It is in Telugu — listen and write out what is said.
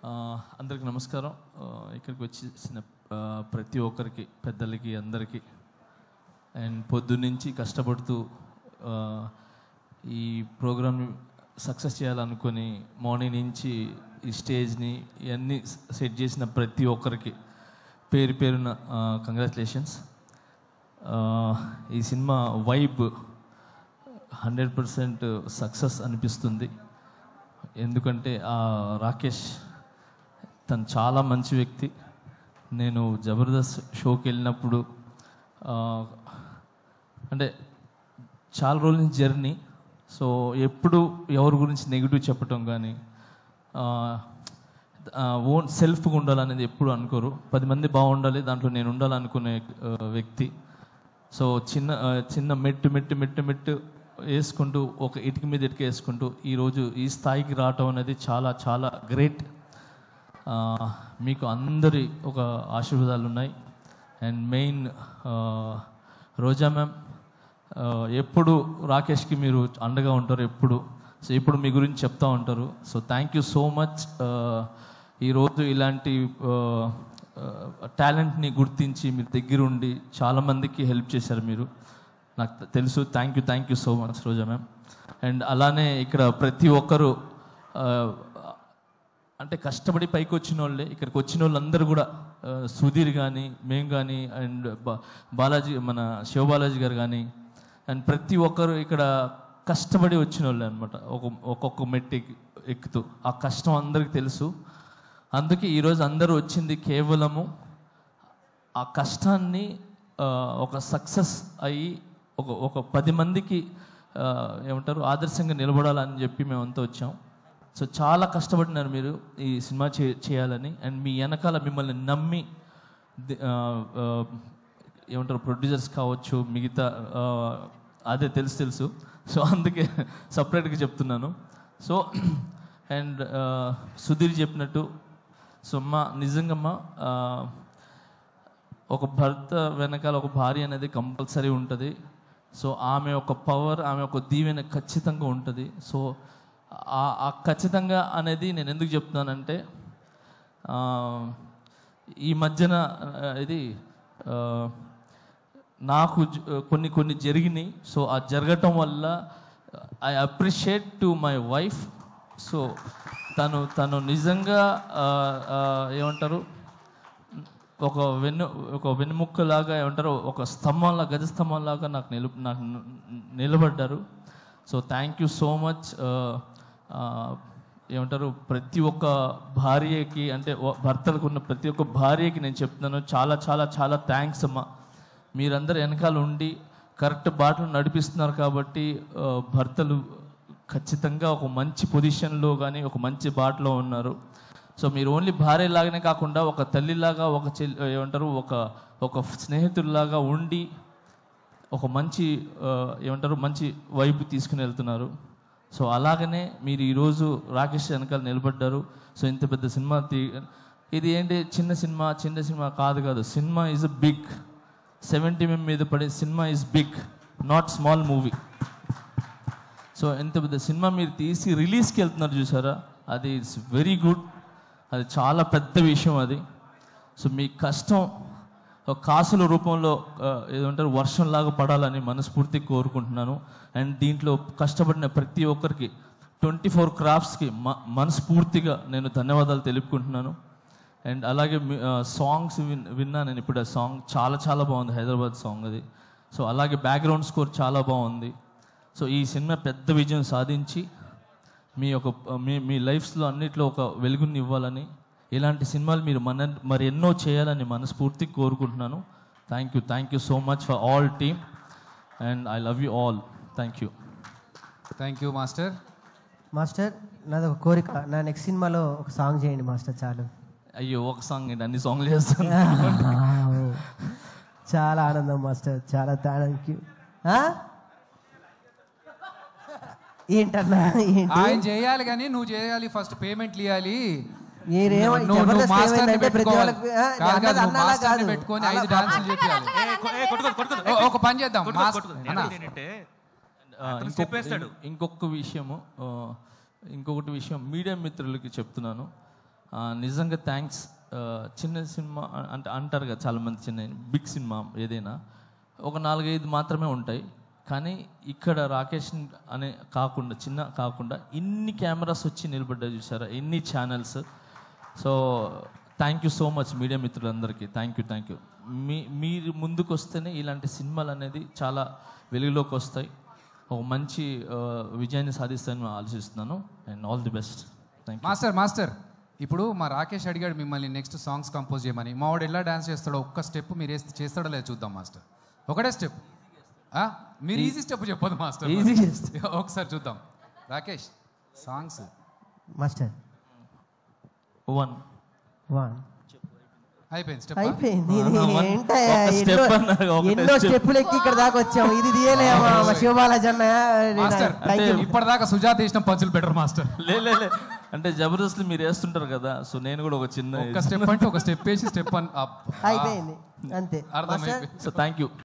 అందరికి నమస్కారం. ఇక్కడికి వచ్చిన ప్రతి ఒక్కరికి, పెద్దలకి, అందరికీ అండ్ పొద్దున్నుంచి కష్టపడుతూ ఈ ప్రోగ్రామ్ సక్సెస్ చేయాలనుకొని మార్నింగ్ నుంచి ఈ స్టేజ్ని ఇవన్నీ సెట్ చేసిన ప్రతి ఒక్కరికి పేరు పేరున కంగ్రాచులేషన్స్. ఈ సినిమా వైబ్ 100% సక్సెస్ అనిపిస్తుంది. ఎందుకంటే రాకేష్ తను చాలా మంచి వ్యక్తి. నేను జబర్దస్త్ షోకి వెళ్ళినప్పుడు అంటే చాలా రోజుల నుంచి జర్నీ. సో ఎప్పుడు ఎవరి గురించి నెగిటివ్ చెప్పటం కానీ ఓన్ సెల్ఫ్గా ఉండాలనేది ఎప్పుడు అనుకోరు. 10 మంది బాగుండాలి, దాంట్లో నేను ఉండాలనుకునే వ్యక్తి. సో చిన్న మెట్టు వేసుకుంటూ ఒక ఇటుక మీద ఇటుక వేసుకుంటూ ఈరోజు ఈ స్థాయికి రావటం అనేది చాలా చాలా గ్రేట్. మీకు అందరి ఒక ఆశీర్వాదాలు ఉన్నాయి. అండ్ మెయిన్ రోజా మ్యామ్, ఎప్పుడు రాకేష్కి మీరు అండగా ఉంటారు ఎప్పుడు. సో ఇప్పుడు మీ గురించి చెప్తూ ఉంటారు. So thank you so much. ఈరోజు ఇలాంటి టాలెంట్ని గుర్తించి మీరు దగ్గరుండి చాలామందికి హెల్ప్ చేశారు మీరు, నాకు తెలుసు. Thank you so much Roja ma'am. And అలానే ఇక్కడ ప్రతి ఒక్కరు అంటే కష్టపడి పైకి వచ్చిన వాళ్ళే. ఇక్కడికి వచ్చిన వాళ్ళందరూ కూడా సుధీర్ కానీ, మేము కానీ, అండ్ బాలాజీ, మన శివబాలాజీ గారు కానీ, అండ్ ప్రతి ఒక్కరు ఇక్కడ కష్టపడి వచ్చిన వాళ్ళే అనమాట. ఒక్కొక్క మెట్టు ఎక్కుతూ ఆ కష్టం అందరికీ తెలుసు. అందుకే ఈరోజు అందరూ వచ్చింది కేవలము ఆ కష్టాన్ని ఒక సక్సెస్ అయ్యి ఒక 10 మందికి ఏమంటారు ఆదర్శంగా నిలబడాలని చెప్పి మేమంతా వచ్చాం. సో చాలా కష్టపడినారు మీరు ఈ సినిమా చేయాలని. అండ్ మీ వెనకాల మిమ్మల్ని నమ్మి ఏమంటారు ప్రొడ్యూసర్స్ కావచ్చు, మిగతా అదే తెలుసు. సో అందుకే సపరేట్గా చెప్తున్నాను. సో అండ్ సుధీర్ చెప్పినట్టు, సో నిజంగా ఒక భర్త వెనకాల ఒక భార్య అనేది కంపల్సరీ ఉంటుంది. సో ఆమె ఒక పవర్, ఆమె ఒక దీవెన ఖచ్చితంగా ఉంటుంది. సో ఆ ఖచ్చితంగా అనేది నేను ఎందుకు చెప్తున్నానంటే, ఈ మధ్యన ఇది నాకు కొన్ని జరిగినాయి. సో ఆ జరగటం వల్ల I appreciate to my wife. So తను నిజంగా ఏమంటారు ఒక వెన్నుముక్కలాగా ఏమంటారు ఒక స్తంభంలా, గజస్తంభంలాగా నాకు నిలబడ్డారు. So thank you so much. ఏమంటారు ప్రతి ఒక్క భార్యకి, అంటే భర్తలకు ఉన్న ప్రతి ఒక్క భార్యకి నేను చెప్తున్నాను చాలా చాలా చాలా థ్యాంక్స్ అమ్మా. మీరందరూ వెనకాల ఉండి కరెక్ట్ బాటలు నడిపిస్తున్నారు కాబట్టి భర్తలు ఖచ్చితంగా ఒక మంచి పొజిషన్లో కానీ ఒక మంచి బాటలో ఉన్నారు. సో మీరు ఓన్లీ భార్యలాగానే కాకుండా ఒక తల్లిలాగా, ఒక ఏమంటారు ఒక స్నేహితుల్లాగా ఉండి ఒక మంచి ఏమంటారు మంచి వైపు తీసుకుని వెళ్తున్నారు. సో అలాగనే మీరు ఈరోజు రాకేష్ వెనకాల నిలబడ్డారు. సో ఇంత పెద్ద సినిమా ఇది ఏంటి చిన్న సినిమా కాదు. Cinema is big. 70 mm మీద పడే cinema is big, not small movie. So ఇంత పెద్ద సినిమా మీరు తీసి రిలీజ్కి వెళ్తున్నారు చూసారా, అది ఇట్స్ వెరీ గుడ్. అది చాలా పెద్ద విషయం అది. సో మీ కష్టం ఒక కాసుల రూపంలో ఏదంటారు వర్షంలాగా పడాలని మనస్ఫూర్తిగా కోరుకుంటున్నాను. అండ్ దీంట్లో కష్టపడిన ప్రతి ఒక్కరికి 24 క్రాఫ్ట్స్కి మనస్ఫూర్తిగా నేను ధన్యవాదాలు తెలుపుకుంటున్నాను. అండ్ అలాగే సాంగ్స్ విన్నా నేను ఇప్పుడు. ఆ సాంగ్ చాలా చాలా బాగుంది, హైదరాబాద్ సాంగ్ అది. సో అలాగే బ్యాక్గ్రౌండ్ స్కోర్ చాలా బాగుంది. సో ఈ సినిమా పెద్ద విజయం సాధించి మీ లైఫ్స్లో అన్నిట్లో ఒక వెలుగుని ఇవ్వాలని, ఇలాంటి సినిమాలు మీరు మరి ఎన్నో చేయాలని మనస్ఫూర్తిగా కోరుకుంటున్నాను. Thank you so much for all team and I love you all. Thank you master. నాది ఒక కోరిక, నా నెక్స్ట్ సినిమాలో ఒక సాంగ్ చేయండి మాస్టర్. చాలు. అయ్యో ఒక సాంగ్ ఏంటి, అన్ని సాంగ్లు చేస్తాను. చాలా ఆనందం మాస్టర్, చాలా థ్యాంక్ యూ. ఏంటన్నా ఆయన చేయాలి కానీ నువ్వు చేయాలి, ఫస్ట్ పేమెంట్లు ఇవ్వాలి. పెట్టుకొని 5 డాన్సులు చెప్పాలి. ఒక పని చేద్దాం. ఇంకొకటి విషయం మీడియా మిత్రులకి చెప్తున్నాను. నిజంగా థ్యాంక్స్. చిన్న సినిమా అంటే అంటారు కదా చాలామంది, చిన్న బిగ్ సినిమా ఏదైనా ఒక 4-5 మాత్రమే ఉంటాయి, కానీ ఇక్కడ రాకేష్ అనే కాకుండా చిన్న కాకుండా ఇన్ని కెమెరాస్ వచ్చి నిలబడ్డా చూసారా, ఎన్ని channels. So thank you so much media మిత్రులందరికీ. Thank you. మీరు ముందుకు వస్తేనే ఇలాంటి సినిమాలు అనేది చాలా వెలుగులోకి వస్తాయి, ఒక మంచి విజయాన్ని సాధిస్తాయని నేను ఆలోచిస్తున్నాను. And all the best. Thank you. Master ఇప్పుడు మా రాకేష్ అడిగాడు మిమ్మల్ని నెక్స్ట్ సాంగ్స్ కంపోజ్ చేయమని. మా వాడు ఎలా డాన్స్ చేస్తాడో ఒక్క స్టెప్ మీరు చేస్తాడో లేదు చూద్దాం మాస్టర్. ఒకటే స్టెప్, మీరు ఈజీ స్టెప్ చెప్పదు మాస్టర్, ఈజీ ఒకసారి చూద్దాం. రాకేష్ సాంగ్స్ మాస్టర్ 1 అయిపోయింది స్టెప్. అయిపోయింది. ఒక step అన్నారు, ఒకటే ఎన్నో step. స్టెప్పులు ఎక్కి ఇక్కడ దాకా వచ్చాము. ఇది తీయలేమా శివబాలాజీ మాస్టర్ అన్నయ్య? ఇప్పటిదాకా సుజాత వేసిన పంచులు బెటర్ మాస్టర్. లే అంటే జబర్దస్త్ మీరు వేస్తుంటారు కదా, సో నేను కూడా ఒక చిన్న ఒక స్టెప్ అంటే ఒక స్టెప్ వేసి స్టెప్ అయిపోయింది అంతే. అర్థమైపోయింది. So thank you.